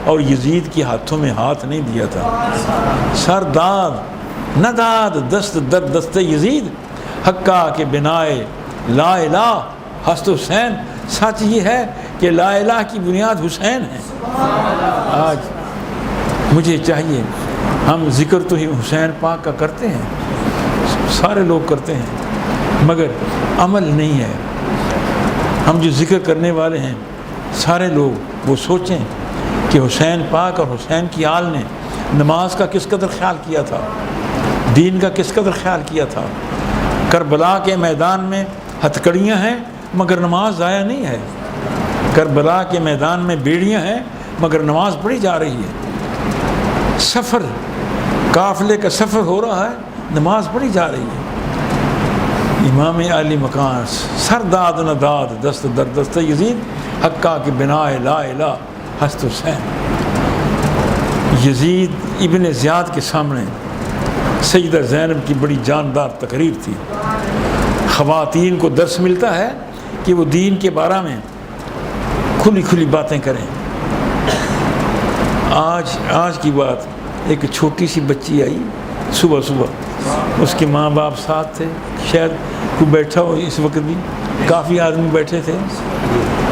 اور یزید کے ہاتھوں میں ہاتھ نہیں دیا تھا۔ سرداد نداد دست در دست یزید، حقا کے بنائے لا الہ ہست حسین سچ یہ ہے کہ لا الہ کی بنیاد حسین ہے۔ آج مجھے چاہیے، ہم ذکر تو ہی حسین پاک کا کرتے ہیں، سارے لوگ کرتے ہیں، مگر عمل نہیں ہے۔ ہم جو ذکر کرنے والے ہیں سارے لوگ وہ سوچیں کہ حسین پاک اور حسین کی آل نے نماز کا کس قدر خیال کیا تھا، دین کا کس قدر خیال کیا تھا۔ کربلا کے میدان میں ہتھکڑیاں ہیں مگر نماز ضائع نہیں ہے، کربلا کے میدان میں بیڑیاں ہیں مگر نماز پڑھی جا رہی ہے، سفر قافلے کا سفر ہو رہا ہے، نماز پڑھی جا رہی ہے۔ امام علی مکان سر داد نداد دست در دست یزید حقا کی بنا لا الہ ہست حسین۔ یزید ابن زیاد کے سامنے سیدہ زینب کی بڑی جاندار تقریر تھی۔ خواتین کو درس ملتا ہے کہ وہ دین کے بارے میں کھلی کھلی باتیں کریں۔ آج کی بات، ایک چھوٹی سی بچی آئی صبح صبح، اس کے ماں باپ ساتھ تھے، شاید کوئی بیٹھا ہو، اس وقت بھی کافی آدمی بیٹھے تھے،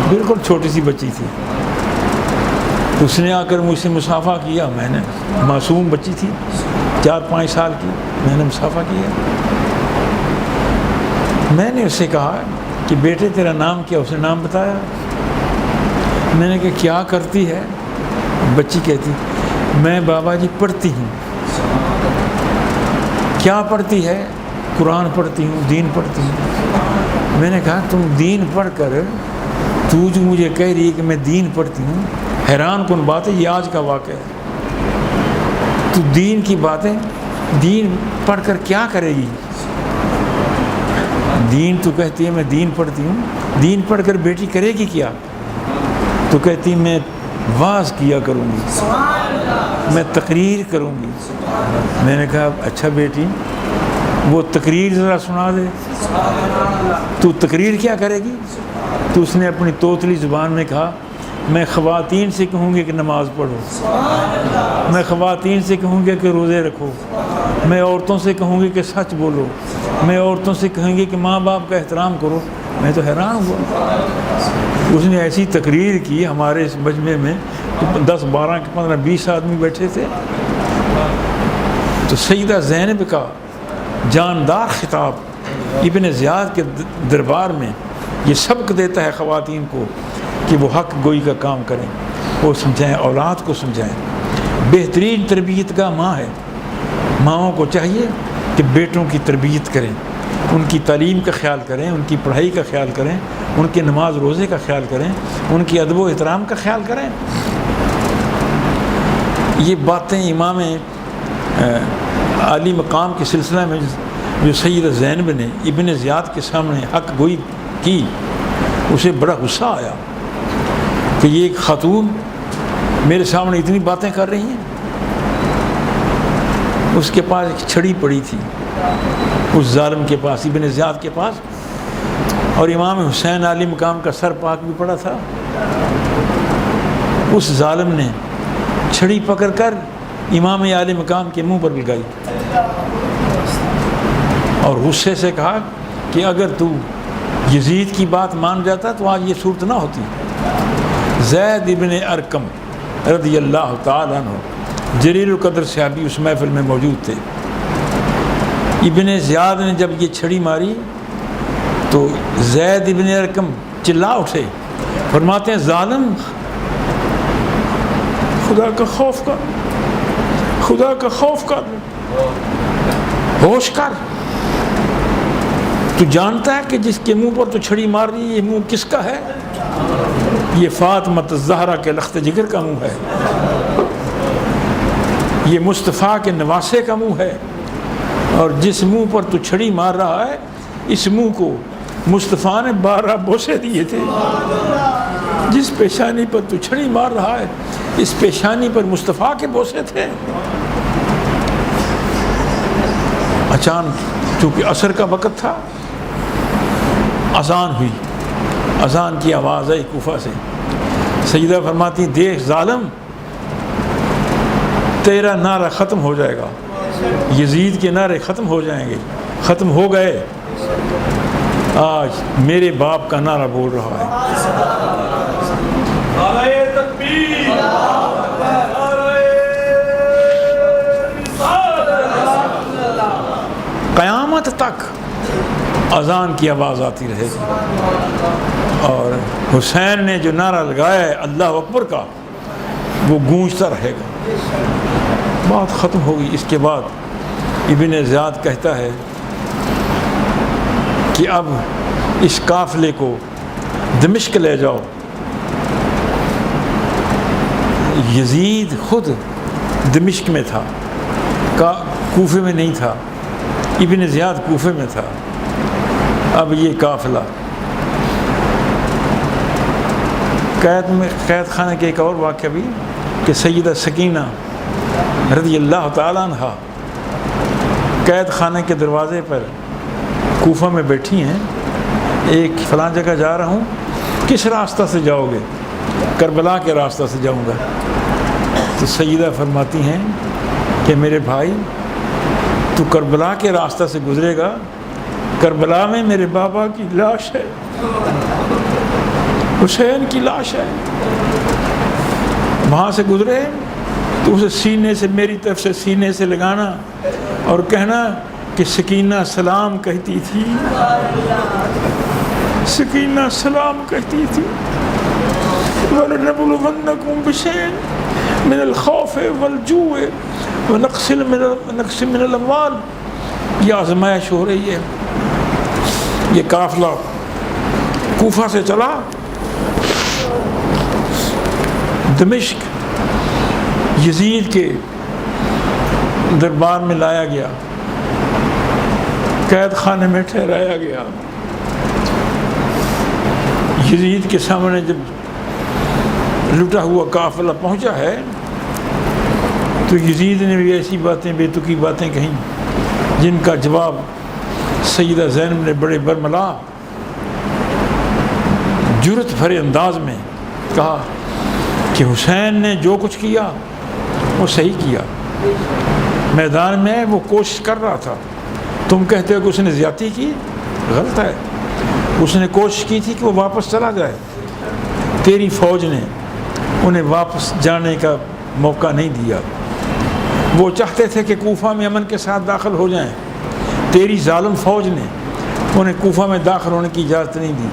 بالکل چھوٹی سی بچی تھی۔ اس نے آ کر مجھ سے مصافحہ کیا، میں نے، معصوم بچی تھی 4-5 سال کی، میں نے مصافحہ کیا۔ میں نے اس سے کہا کہ بیٹے تیرا نام کیا؟ اس نے نام بتایا۔ میں نے کہا کیا کرتی ہے؟ بچی کہتی میں بابا جی پڑھتی ہوں۔ کیا پڑھتی ہے؟ قرآن پڑھتی ہوں، دین پڑھتی ہوں۔ میں نے کہا تم دین پڑھ کر تو جو مجھے کہہ رہی ہے کہ میں دین پڑھتی ہوں، حیران کن بات ہے، یہ آج کا واقعہ ہے۔ تو دین کی باتیں، دین پڑھ کر کیا کرے گی؟ دین تو کہتی ہے میں دین پڑھتی ہوں، دین پڑھ کر بیٹی کرے گی کیا؟ تو کہتی میں واعظ کیا کروں گی، میں تقریر کروں گی۔ میں نے کہا اچھا بیٹی وہ تقریر ذرا سنا دے۔ تو تقریر کیا کرے گی؟ تو اس نے اپنی توتلی زبان میں کہا میں خواتین سے کہوں گی کہ نماز پڑھو، میں خواتین سے کہوں گی کہ روزے رکھو، میں عورتوں سے کہوں گی کہ سچ بولو، میں عورتوں سے کہیں گی کہ ماں باپ کا احترام کرو۔ میں تو حیران ہوا۔ اس نے ایسی تقریر کی، ہمارے اس مجمع میں 10 12 15 20 آدمی بیٹھے تھے۔ تو سیدہ زینب کا جاندار خطاب ابن زیاد کے دربار میں یہ سبق دیتا ہے خواتین کو کہ وہ حق گوئی کا کام کریں، وہ سمجھائیں، اولاد کو سمجھائیں۔ بہترین تربیت کا ماں ہے، ماؤں کو چاہیے کہ بیٹوں کی تربیت کریں، ان کی تعلیم کا خیال کریں، ان کی پڑھائی کا خیال کریں، ان کے نماز روزے کا خیال کریں، ان کی ادب و احترام کا خیال کریں۔ یہ باتیں امام عالی مقام کے سلسلہ میں جو سیدہ زینب نے ابن زیاد کے سامنے حق گوئی کی، اسے بڑا غصہ آیا کہ یہ ایک خاتون میرے سامنے اتنی باتیں کر رہی ہیں۔ اس کے پاس ایک چھڑی پڑی تھی، اس ظالم کے پاس، ابن زیاد کے پاس، اور امام حسین علی مقام کا سر پاک بھی پڑا تھا۔ اس ظالم نے چھڑی پکڑ کر امام علی مقام کے منہ پر لگائی اور غصے سے کہا کہ اگر تو یزید کی بات مان جاتا تو آج یہ صورت نہ ہوتی۔ زید ابن ارقم رضی اللہ تعالیٰ عنہ جلیل القدر صحابی اس محفل میں موجود تھے۔ ابن زیاد نے جب یہ چھڑی ماری تو زید ابن ارقم چلا اٹھے، فرماتے ہیں ظالم خدا کا خوف کر، خدا کا خوف کر، ہوش کر۔ تو جانتا ہے کہ جس کے منہ پر تو چھڑی مار رہی ہے یہ منہ کس کا ہے؟ یہ فاطمہ الزہرا کے لخت جگر کا منہ ہے، یہ مصطفیٰ کے نواسے کا منہ ہے، اور جس منہ پر تو چھڑی مار رہا ہے اس منہ کو مصطفیٰ نے 12 بوسے دیے تھے۔ جس پیشانی پر تو چھڑی مار رہا ہے اس پیشانی پر مصطفیٰ کے بوسے تھے۔ اچانک چونکہ عصر کا وقت تھا، اذان ہوئی، اذان کی آواز آئی کوفہ سے۔ سیدہ فرماتی دیکھ ظالم تیرا نعرہ ختم ہو جائے گا، یزید کے نعرے ختم ہو جائیں گے، ختم ہو گئے، آج میرے باپ کا نعرہ بول رہا ہے۔ اذان کی آواز آتی رہے گی، اور حسین نے جو نعرہ لگایا ہے اللہ اکبر کا وہ گونجتا رہے گا۔ بات ختم ہوگی۔ اس کے بعد ابن زیاد کہتا ہے کہ اب اس قافلے کو دمشق لے جاؤ۔ یزید خود دمشق میں تھا، کوفے میں نہیں تھا، ابن زیاد کوفے میں تھا۔ اب یہ قافلہ قید خانہ کے ایک اور واقعہ بھی کہ سیدہ سکینہ رضی اللہ تعالیٰ عنہ قید خانے کے دروازے پر کوفہ میں بیٹھی ہیں، ایک فلاں جگہ جا رہا ہوں، کس راستہ سے جاؤ گے؟ کربلا کے راستہ سے جاؤں گا۔ تو سیدہ فرماتی ہیں کہ میرے بھائی تو کربلا کے راستہ سے گزرے گا، کربلا میں میرے بابا کی لاش ہے، حسین کی لاش ہے، وہاں سے گزرے تو اسے سینے سے میری طرف سے سینے سے لگانا اور کہنا کہ سکینہ سلام کہتی تھی، سکینہ سلام کہتی تھی۔ وَلَنَبْلُوَنَّكُمْ بِشَيْءٍ مِنَ الْخَوْفِ وَالْجُوعِ وَنَقْصٍ مِنَ الْأَمْوَالِ۔ یہ آزمائش ہو رہی ہے۔ یہ قافلہ کوفہ سے چلا، دمشق یزید کے دربار میں لایا گیا، قید خانے میں ٹھہرایا گیا۔ یزید کے سامنے جب لٹا ہوا قافلہ پہنچا ہے تو یزید نے بھی ایسی باتیں، بے تکی باتیں کہیں جن کا جواب سیدہ زینب نے بڑے برملا جرأت بھرے انداز میں کہا کہ حسین نے جو کچھ کیا وہ صحیح کیا، میدان میں وہ کوشش کر رہا تھا، تم کہتے ہو کہ اس نے زیادتی کی، غلط ہے، اس نے کوشش کی تھی کہ وہ واپس چلا جائے، تیری فوج نے انہیں واپس جانے کا موقع نہیں دیا، وہ چاہتے تھے کہ کوفہ میں امن کے ساتھ داخل ہو جائیں، تیری ظالم فوج نے انہیں کوفہ میں داخل ہونے کی اجازت نہیں دی،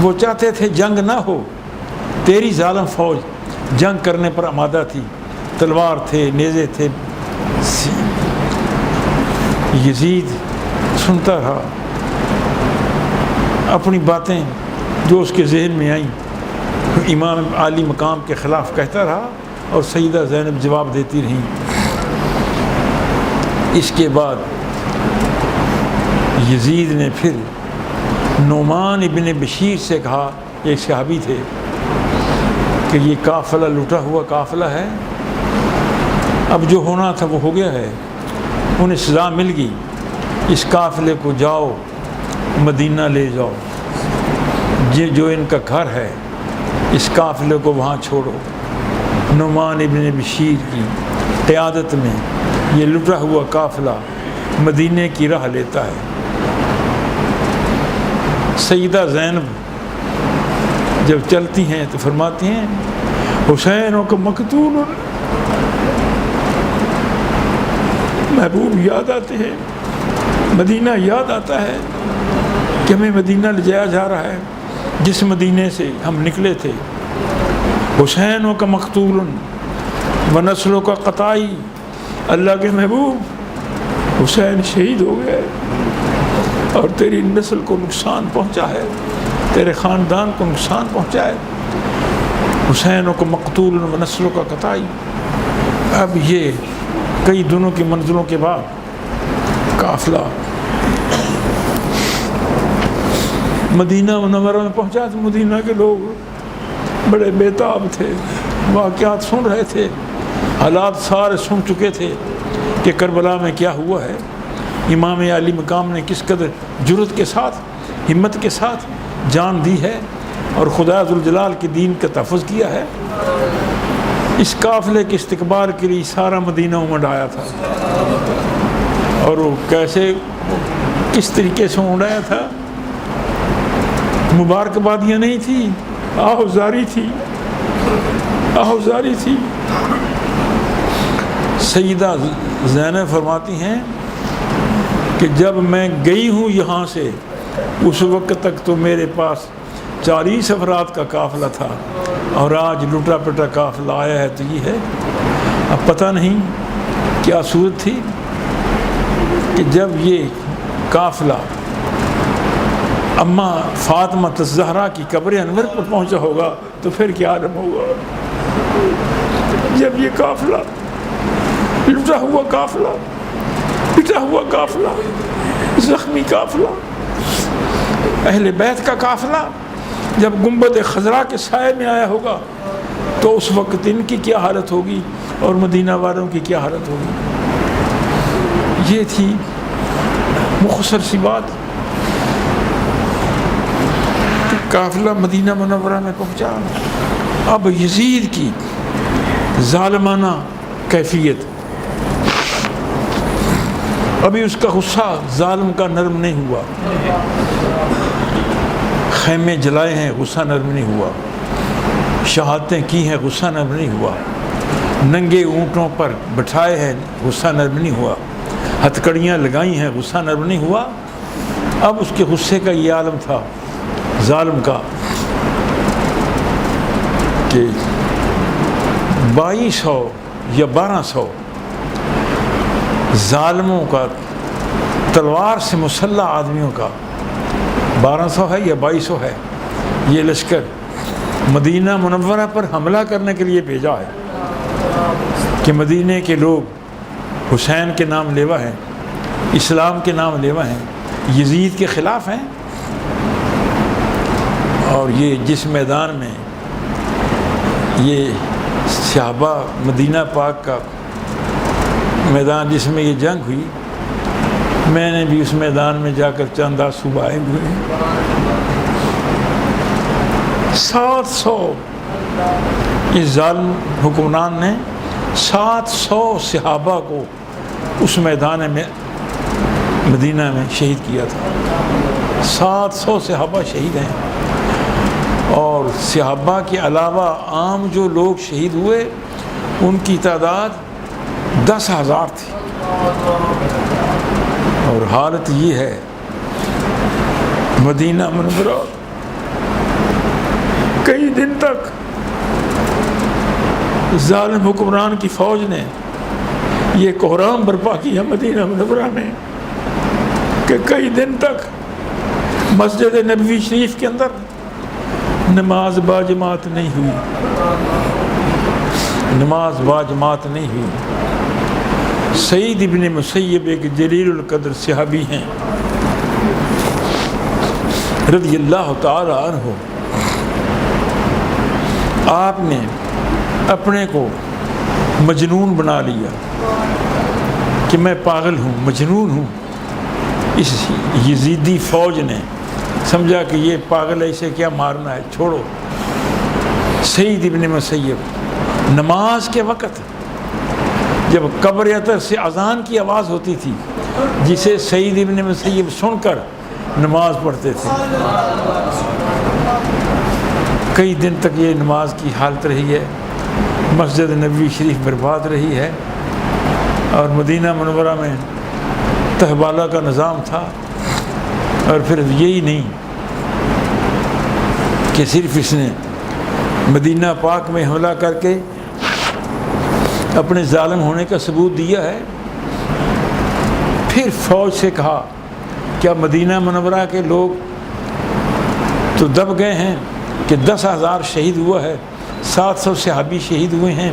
وہ چاہتے تھے جنگ نہ ہو، تیری ظالم فوج جنگ کرنے پر آمادہ تھی، تلوار تھے، نیزے تھے۔ یزید سنتا رہا، اپنی باتیں جو اس کے ذہن میں آئیں امام عالی مقام کے خلاف کہتا رہا اور سیدہ زینب جواب دیتی رہیں۔ اس کے بعد یزید نے پھر نعمان ابن بشیر سے کہا، ایک صحابی تھے، کہ یہ قافلہ لٹا ہوا قافلہ ہے، اب جو ہونا تھا وہ ہو گیا ہے، انہیں سزا مل گئی، اس قافلے کو جاؤ مدینہ لے جاؤ، یہ جو ان کا گھر ہے اس قافلے کو وہاں چھوڑو۔ نعمان ابن بشیر کی قیادت میں یہ لٹا ہوا قافلہ مدینے کی راہ لیتا ہے۔ سیدہ زینب جب چلتی ہیں تو فرماتی ہیں حسین کو مقتول، محبوب یاد آتے ہیں، مدینہ یاد آتا ہے کہ ہمیں مدینہ لے جایا جا رہا ہے جس مدینے سے ہم نکلے تھے۔ حسین کا مقتول و نسلوں کا قطعی، اللہ کے محبوب حسین شہید ہو گئے اور تیری نسل کو نقصان پہنچا ہے، تیرے خاندان کو نقصان پہنچا ہے۔ حسین کو مقتول و نسلوں کا قطعی۔ اب یہ کئی دنوں کی منزلوں کے بعد قافلہ مدینہ منورہ میں پہنچا تو مدینہ کے لوگ بڑے بیتاب تھے، واقعات سن رہے تھے، حالات سارے سن چکے تھے کہ کربلا میں کیا ہوا ہے، امام علی مقام نے کس قدر جرأت کے ساتھ، ہمت کے ساتھ جان دی ہے اور خدا ذوالجلال کے دین کا تحفظ کیا ہے۔ اس قافلے کے استقبال کے لیے سارا مدینہ امڈ آیا تھا، اور وہ کیسے کس طریقے سے امڈ آیا تھا، مبارکبادیاں نہیں تھی، آہوزاری تھی، آہوزاری تھی۔ سیدہ زینب فرماتی ہیں کہ جب میں گئی ہوں یہاں سے اس وقت تک تو میرے پاس 40 افراد کا قافلہ تھا، اور آج لٹا پٹا قافلہ آیا ہے تو یہ ہے۔ اب پتہ نہیں کیا صورت تھی کہ جب یہ قافلہ اماں فاطمہ الزہرا کی قبر انور پر پہنچا ہوگا تو پھر کیا عالم ہوگا۔ جب یہ قافلہ لٹا ہوا قافلہ، پٹا ہوا قافلہ، زخمی قافلہ، اہل بیت کا قافلہ جب گنبد خضرا کے سائے میں آیا ہوگا تو اس وقت ان کی کیا حالت ہوگی اور مدینہ والوں کی کیا حالت ہوگی۔ یہ تھی مختصر سی بات۔ قافلہ مدینہ منورہ میں پہنچا، اب یزید کی ظالمانہ کیفیت، ابھی اس کا غصہ ظالم کا نرم نہیں ہوا، خیمے جلائے ہیں غصہ نرم نہیں ہوا، شہادتیں کی ہیں غصہ نرم نہیں ہوا، ننگے اونٹوں پر بٹھائے ہیں غصہ نرم نہیں ہوا، ہتھکڑیاں لگائی ہیں غصہ نرم نہیں ہوا۔ اب اس کے غصے کا یہ عالم تھا ظالم کا کہ 2200 یا 1200 ظالموں کا، تلوار سے مسلح آدمیوں کا، 1200 ہے یا 2200 ہے، یہ لشکر مدینہ منورہ پر حملہ کرنے کے لیے بھیجا ہے کہ مدینہ کے لوگ حسین کے نام لیوا ہیں، اسلام کے نام لیوا ہیں، یزید کے خلاف ہیں۔ اور یہ جس میدان میں یہ صحابہ مدینہ پاک کا میدان جس میں یہ جنگ ہوئی، میں نے بھی اس میدان میں جا کر چند آنسو بہائے ہوئے ہیں۔ 700 اس ظالم حکمران نے 700 صحابہ کو اس میدان میں مدینہ میں شہید کیا تھا۔ 700 صحابہ شہید ہیں، اور صحابہ کے علاوہ عام جو لوگ شہید ہوئے ان کی تعداد 10,000 تھی۔ اور حالت یہ ہے مدینہ منورہ کئی دن تک ظالم حکمران کی فوج نے یہ کوہرام برپا کیا مدینہ منورہ میں کہ کئی دن تک مسجد نبوی شریف کے اندر نماز باجماعت نہیں ہوئی، نماز باجماعت نہیں ہوئی۔ سعید ابن مسیب ایک جلیل القدر صحابی ہیں رضی اللہ تعالی عنہ، آپ نے اپنے کو مجنون بنا لیا کہ میں پاگل ہوں، مجنون ہوں۔ اس یزیدی فوج نے سمجھا کہ یہ پاگل ہے، اسے کیا مارنا ہے، چھوڑو۔ سعید ابن مسیب نماز کے وقت جب قبر اطہر سے اذان کی آواز ہوتی تھی، جسے سعید ابن مسیب سن کر نماز پڑھتے تھے۔ کئی دن تک یہ نماز کی حالت رہی ہے، مسجد نبوی شریف برباد رہی ہے، اور مدینہ منورہ میں تہبالہ کا نظام تھا۔ اور پھر یہی نہیں کہ صرف اس نے مدینہ پاک میں حملہ کر کے اپنے ظالم ہونے کا ثبوت دیا ہے، پھر فوج سے کہا کیا مدینہ منورہ کے لوگ تو دب گئے ہیں کہ 10,000 شہید ہوا ہے، 700 صحابی شہید ہوئے ہیں،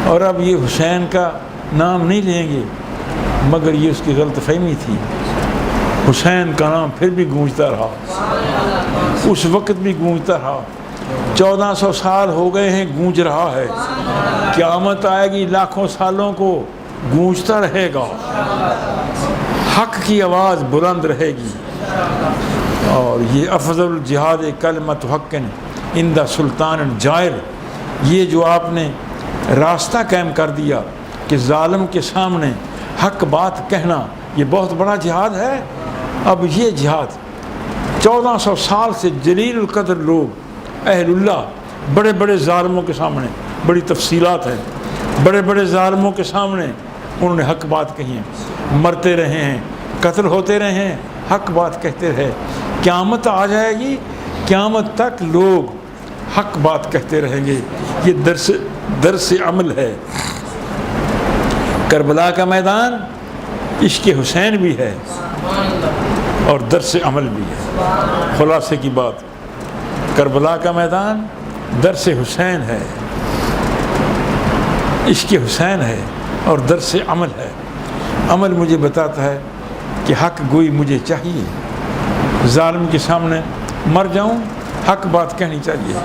اور اب یہ حسین کا نام نہیں لیں گے۔ مگر یہ اس کی غلط فہمی تھی، حسین کا نام پھر بھی گونجتا رہا، اس وقت بھی گونجتا رہا، 1400 سال ہو گئے ہیں گونج رہا ہے، قیامت آئے گی لاکھوں سالوں کو گونجتا رہے گا، حق کی آواز بلند رہے گی۔ اور یہ افضل الجہاد کلمۃ حق عند سلطان جائر، یہ جو آپ نے راستہ قائم کر دیا کہ ظالم کے سامنے حق بات کہنا، یہ بہت بڑا جہاد ہے۔ اب یہ جہاد 1400 سال سے جلیل القدر لوگ اہل اللہ بڑے بڑے ظالموں کے سامنے، بڑی تفصیلات ہیں، بڑے بڑے ظالموں کے سامنے انہوں نے حق بات کہی ہے، مرتے رہے ہیں، قتل ہوتے رہیں، حق بات کہتے رہے، قیامت آ جائے گی، قیامت تک لوگ حق بات کہتے رہیں گے۔ یہ درس عمل ہے۔ کربلا کا میدان عشق حسین بھی ہے اور درس عمل بھی ہے۔ خلاصے کی بات، کربلا کا میدان درس حسین ہے، عشق حسین ہے اور درس عمل ہے۔ عمل مجھے بتاتا ہے کہ حق گوئی مجھے چاہیے، ظالم کے سامنے مر جاؤں، حق بات کہنی چاہیے۔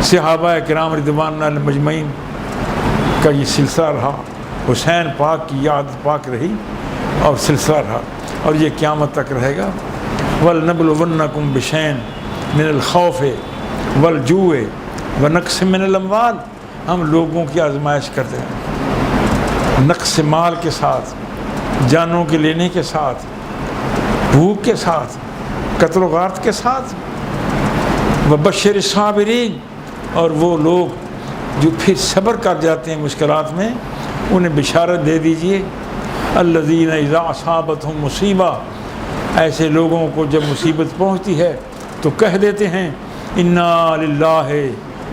صحابہ کرام رضوان اللہ مجمعین کا یہ سلسلہ رہا، حسین پاک کی یاد پاک رہی اور سلسلہ رہا، اور یہ قیامت تک رہے گا۔ وَلْنَبْلُوَنَّكُمْ بِشَيْءٍ مِنَ الْخَوْفِ وَالْجُوعِ وَنَقْصٍ مِنَ الْأَمْوَالِ، ہم لوگوں کی آزمائش کرتے ہیں، نقص مال کے ساتھ، جانوں کے لینے کے ساتھ، بھوک کے ساتھ، قتل و غارت کے ساتھ۔ وَبَشِّرِ الصَّابِرِينَ، اور وہ لوگ جو پھر صبر کر جاتے ہیں مشکلات میں، انہیں بشارت دے دیجئے۔ الذین اذا اصابتہم مصیبہ، ایسے لوگوں کو جب مصیبت پہنچتی ہے تو کہہ دیتے ہیں انا للہ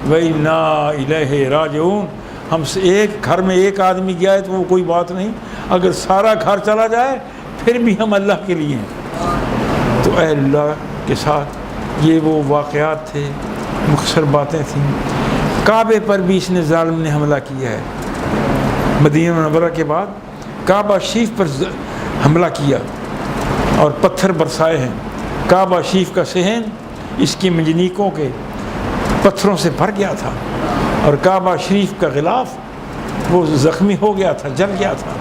و انا الیہ راجعون۔ ہم سے ایک گھر میں ایک آدمی گیا ہے تو وہ کوئی بات نہیں، اگر سارا گھر چلا جائے پھر بھی ہم اللہ کے لیے ہیں۔ تو اے اللہ کے ساتھ یہ وہ واقعات تھے، مختصر باتیں تھیں۔ کعبے پر بھی اس نے ظالم نے حملہ کیا ہے، مدینہ منورہ کے بعد کعبہ شریف پر حملہ کیا اور پتھر برسائے ہیں۔ کعبہ شریف کا صحن اس کی منجنیکوں کے پتھروں سے بھر گیا تھا، اور کعبہ شریف کا غلاف وہ زخمی ہو گیا تھا، جل گیا تھا۔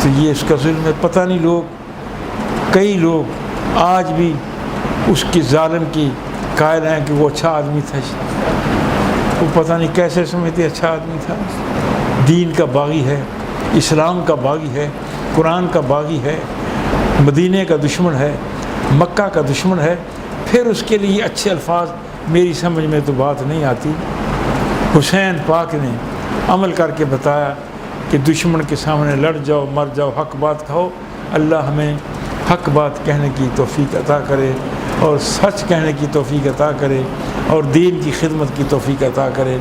تو یہ اس کا ظلم ہے۔ پتہ نہیں لوگ، کئی لوگ آج بھی اس کی ظالم کی قائل ہیں کہ وہ اچھا آدمی تھا، وہ پتہ نہیں کیسے سمجھتے اچھا آدمی تھا۔ دین کا باغی ہے، اسلام کا باغی ہے، قرآن کا باغی ہے، مدینے کا دشمن ہے، مکہ کا دشمن ہے، پھر اس کے لیے اچھے الفاظ میری سمجھ میں تو بات نہیں آتی۔ حسین پاک نے عمل کر کے بتایا کہ دشمن کے سامنے لڑ جاؤ، مر جاؤ، حق بات کہو۔ اللہ ہمیں حق بات کہنے کی توفیق عطا کرے اور سچ کہنے کی توفیق عطا کرے اور دین کی خدمت کی توفیق عطا کرے۔